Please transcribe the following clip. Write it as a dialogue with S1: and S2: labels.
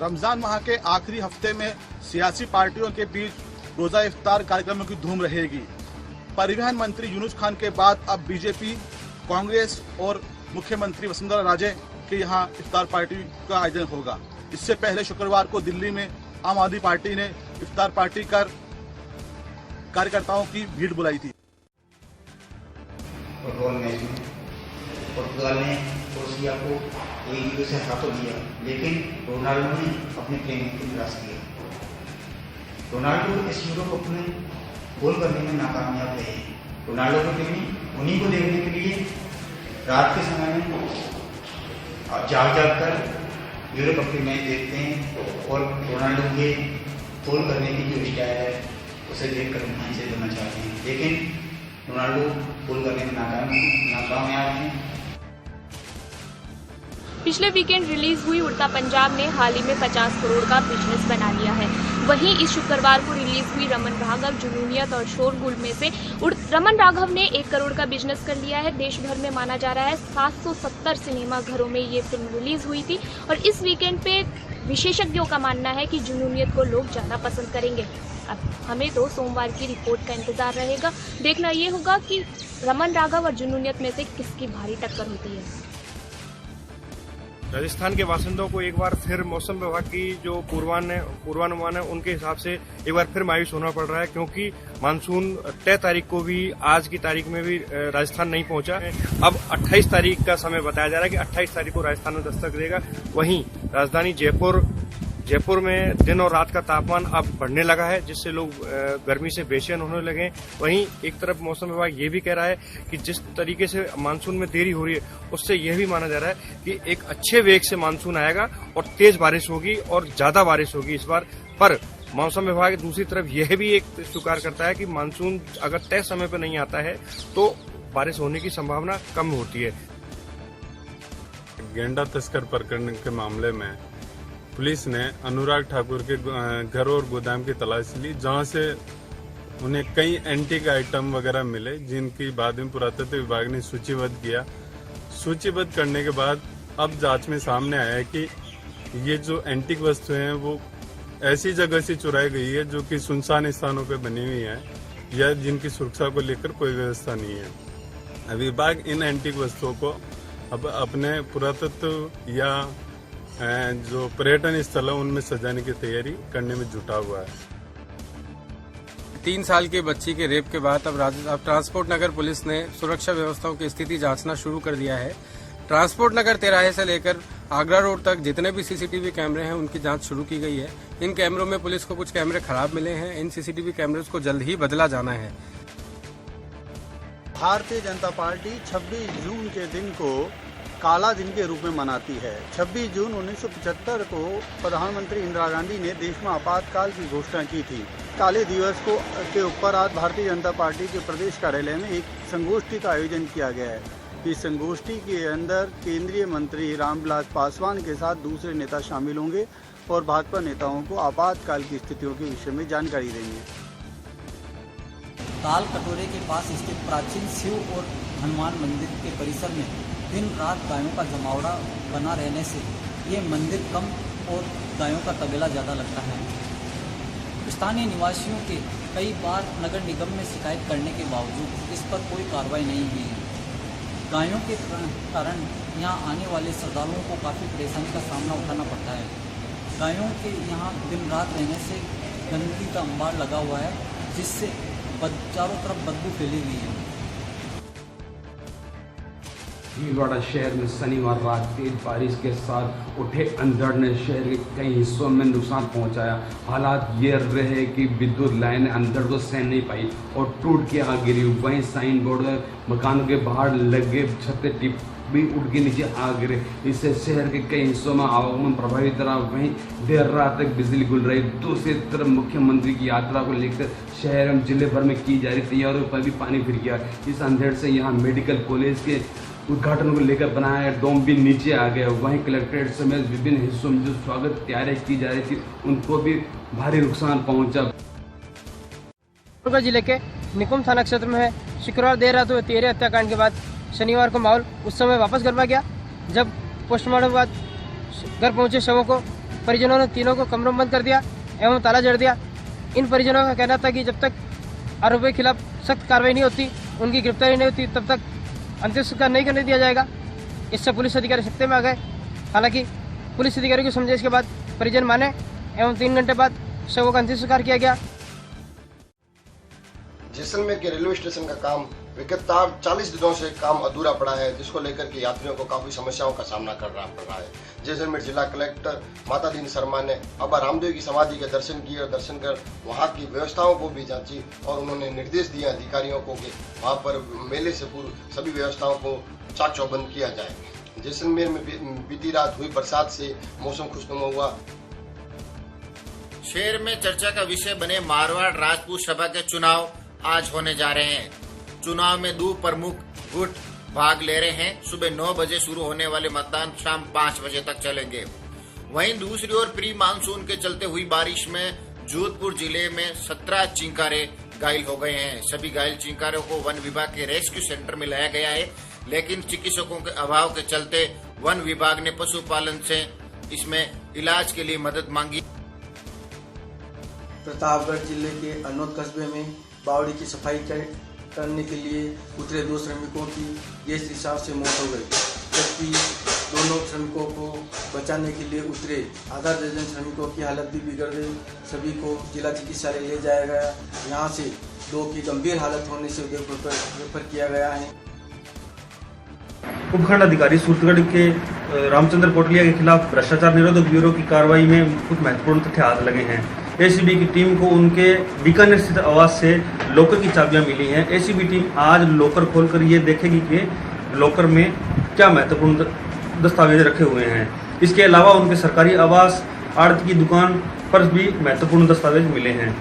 S1: रमजान माह के आखिरी हफ्ते में सियासी पार्टियों के बीच रोजा इफ्तार कार्यक्रमों की धूम रहेगी। परिवहन मंत्री यूनुस खान के बाद अब बीजेपी, कांग्रेस और मुख्यमंत्री वसुंधरा राजे के यहाँ इफ्तार पार्टी का आयोजन होगा। इससे पहले शुक्रवार को दिल्ली में आम आदमी पार्टी ने इफ्तार पार्टी कर कार्यकर्ताओं की भीड़ बुलाई थी।
S2: फुटबॉल मैच में पुर्तगाल ने क्रोएशिया को 1-0 से हरा तो दिया, लेकिन रोनाल्डो ने अपने प्रेमी को निराश किया। रोनाल्डो इस यूरो कप में गोल करने में नाकामयाब रहे। रोनाल्डो के प्रेमी उन्हीं को देखने के लिए रात के समय में जाग कर यूरो कप के मैच देखते हैं और रोनाल्डो के गोल करने की जो स्टाइल है उसे देखकर वहीं से देना चाहते हैं, लेकिन रोनाल्डो गोल करने में नाकामयाब हैं।
S3: पिछले वीकेंड रिलीज हुई उड़ता पंजाब ने हाल ही में 50 करोड़ का बिजनेस बना लिया है। वहीं इस शुक्रवार को रिलीज हुई रमन राघव, जुनूनियत और शोरगुल में से रमन राघव ने 1 करोड़ का बिजनेस कर लिया है। देश भर में माना जा रहा है 770 सिनेमा घरों में ये फिल्म रिलीज हुई थी और इस वीकेंड पे विशेषज्ञों का मानना है कि जुनूनियत को लोग ज्यादा पसंद करेंगे। अब हमें तो सोमवार की रिपोर्ट का इंतजार रहेगा। देखना ये होगा कि रमन राघव और जुनूनियत में से किसकी भारी टक्कर होती है।
S4: राजस्थान के बासिंदों को एक बार फिर मौसम विभाग की जो पूर्वानुमान है उनके हिसाब से एक बार फिर मायूस होना पड़ रहा है, क्योंकि मानसून तय तारीख को भी आज की तारीख में भी राजस्थान नहीं पहुंचा। अब 28 तारीख का समय बताया जा रहा है कि 28 तारीख को राजस्थान में दस्तक देगा। वहीं राजधानी जयपुर में दिन और रात का तापमान अब बढ़ने लगा है, जिससे लोग गर्मी से बेचैन होने लगे। वहीं एक तरफ मौसम विभाग ये भी कह रहा है कि जिस तरीके से मानसून में देरी हो रही है उससे यह भी माना जा रहा है कि एक अच्छे वेग से मानसून आएगा और तेज बारिश होगी और ज्यादा बारिश होगी इस बार। पर मौसम विभाग दूसरी तरफ यह भी एक स्वीकार करता है कि मानसून अगर तय समय पर नहीं आता है तो बारिश होने की संभावना कम होती है।
S5: गेंडा तस्कर प्रकरण के मामले में पुलिस ने अनुराग ठाकुर के घर और गोदाम की तलाश ली, जहां से उन्हें कई एंटीक आइटम वगैरह मिले, जिनकी बाद में पुरातत्व विभाग ने सूचीबद्ध किया। सूचीबद्ध करने के बाद अब जांच में सामने आया है कि ये जो एंटीक वस्तुएं हैं वो ऐसी जगह से चुराई गई है जो कि सुनसान स्थानों पर बनी हुई है या जिनकी सुरक्षा को लेकर कोई व्यवस्था नहीं है। विभाग इन एंटीक वस्तुओं को अब अपने पुरातत्व या जो पर्यटन स्थल है उनमें सजाने की तैयारी करने में जुटा हुआ है।
S6: 3 साल की बच्ची के रेप के बाद अब ट्रांसपोर्ट नगर पुलिस ने सुरक्षा व्यवस्थाओं की स्थिति जांचना शुरू कर दिया है। ट्रांसपोर्ट नगर तिराहे से लेकर आगरा रोड तक जितने भी सीसीटीवी कैमरे हैं उनकी जांच शुरू की गई है। इन कैमरों में पुलिस को कुछ कैमरे खराब मिले हैं। इन सीसीटीवी कैमरों को जल्द ही बदला जाना है।
S7: भारतीय जनता पार्टी 26 जून के दिन को काला दिन के रूप में मनाती है। 26 जून 1975 को प्रधानमंत्री इंदिरा गांधी ने देश में आपातकाल की घोषणा की थी। काले दिवस के ऊपर आज भारतीय जनता पार्टी के प्रदेश कार्यालय में एक संगोष्ठी का आयोजन किया गया है। इस संगोष्ठी के अंदर केंद्रीय मंत्री रामविलास पासवान के साथ दूसरे नेता शामिल होंगे और भाजपा नेताओं को आपातकाल की स्थितियों के विषय में जानकारी देंगे।
S8: ताल कटोरे के पास स्थित प्राचीन शिव और हनुमान मंदिर के परिसर में दिन रात गायों का जमावड़ा बना रहने से ये मंदिर कम और गायों का तबेला ज़्यादा लगता है। स्थानीय निवासियों के कई बार नगर निगम में शिकायत करने के बावजूद इस पर कोई कार्रवाई नहीं हुई है। गायों के कारण यहाँ आने वाले श्रद्धालुओं को काफ़ी परेशानी का सामना उठाना पड़ता है। गायों के यहाँ दिन रात रहने से गंदगी का अंबार लगा हुआ है, जिससे चारों तरफ बदबू फैली हुई है।
S9: भीलवाड़ा शहर में शनिवार रात तेज बारिश के साथ उठे अंधड़ ने शहर के कई हिस्सों में नुकसान पहुंचाया। हालात ये रहे कि विद्युत लाइन अंधड़ को सहन नहीं पाई और टूट के आ गिरी। वहीं साइन बोर्ड मकानों के बाहर लगे छत टिप भी उठ के नीचे आ गिरे। इससे शहर के कई हिस्सों में आवागमन प्रभावित रहा। वहीं देर रात तक बिजली गुल रही। दूसरी तरफ मुख्यमंत्री की यात्रा को लेकर शहर एवं जिले भर में की जा रही तैयारियों पर भी पानी फिर गया। इस अंधेड़ से यहाँ मेडिकल कॉलेज के उद्घाटन को लेकर बनाया डोम भी नीचे आ गया। वहीं कलेक्ट्रेट समेत विभिन्न हिस्सों में जो स्वागत तैयारी की जा रही थी उनको भी भारी नुकसान पहुंचा।
S10: जिले के निकुंज थाना क्षेत्र में शुक्रवार देर रात हुए 13 हत्याकांड के बाद शनिवार को माहौल उस समय वापस गरमा गया, जब पोस्टमार्टम के बाद घर पहुंचे शवों को परिजनों ने तीनों को कमरों में बंद कर दिया एवं ताला जड़ दिया। इन परिजनों का कहना था कि जब तक आरोपियों के खिलाफ सख्त कार्रवाई नहीं होती, उनकी गिरफ्तारी नहीं होती, तब तक अंतिम संस्कार नहीं करने दिया जाएगा। इससे पुलिस अधिकारी सख्ते में आ गए। हालांकि पुलिस अधिकारियों की समझाइश के बाद परिजन माने एवं 3 घंटे बाद शवों का अंतिम संस्कार किया गया।
S11: जैसलमेर के रेलवे स्टेशन का काम विगत 40 दिनों से काम अधूरा पड़ा है, जिसको लेकर के यात्रियों को काफी समस्याओं का सामना करना पड़ रहा है। जैसलमेर जिला कलेक्टर माता दीन शर्मा ने बाबा रामदेव की समाधि के दर्शन किए और दर्शन कर वहां की व्यवस्थाओं को भी जांची और उन्होंने निर्देश दिए अधिकारियों को कि वहां पर मेले से पूर्व सभी व्यवस्थाओं को चाक चौबंद किया जाए। जैसलमेर में बीती रात हुई बरसात से मौसम खुशनुमा हुआ।
S12: शहर में चर्चा का विषय बने मारवाड़ राजपूत सभा के चुनाव आज होने जा रहे हैं। चुनाव में 2 प्रमुख गुट भाग ले रहे हैं। सुबह 9 बजे शुरू होने वाले मतदान शाम 5 बजे तक चलेंगे। वहीं दूसरी ओर प्री मानसून के चलते हुई बारिश में जोधपुर जिले में 17 चिंकारे घायल हो गए हैं। सभी घायल चिंकारों को वन विभाग के रेस्क्यू सेंटर में लाया गया है, लेकिन चिकित्सकों के अभाव के चलते वन विभाग ने पशुपालन से इसमें इलाज के लिए मदद मांगी।
S13: प्रतापगढ़ जिले के अनोद कस्बे में बावड़ी की सफाई करने के लिए उतरे 2 श्रमिकों की गैस रिसाव से मौत हो गई, जबकि दोनों श्रमिकों को बचाने के लिए उतरे आधा दर्जन श्रमिकों की हालत भी बिगड़ गई। सभी को जिला चिकित्सालय ले जाया गया। यहाँ से 2 की गंभीर हालत होने से उदयपुर रेफर किया गया है।
S14: उपखंड अधिकारी सूरतगढ़ के रामचंद्र कोटलिया के खिलाफ भ्रष्टाचार निरोधक ब्यूरो की कार्रवाई में कुछ महत्वपूर्ण तथ्य हाथ लगे हैं। एसीबी की टीम को उनके बीकानेर स्थित आवास से लॉकर की चाबियां मिली हैं। एसीबी टीम आज लॉकर खोलकर ये देखेगी कि लॉकर में क्या महत्वपूर्ण दस्तावेज रखे हुए हैं। इसके अलावा उनके सरकारी आवास, आड़त की दुकान पर भी महत्वपूर्ण दस्तावेज मिले हैं।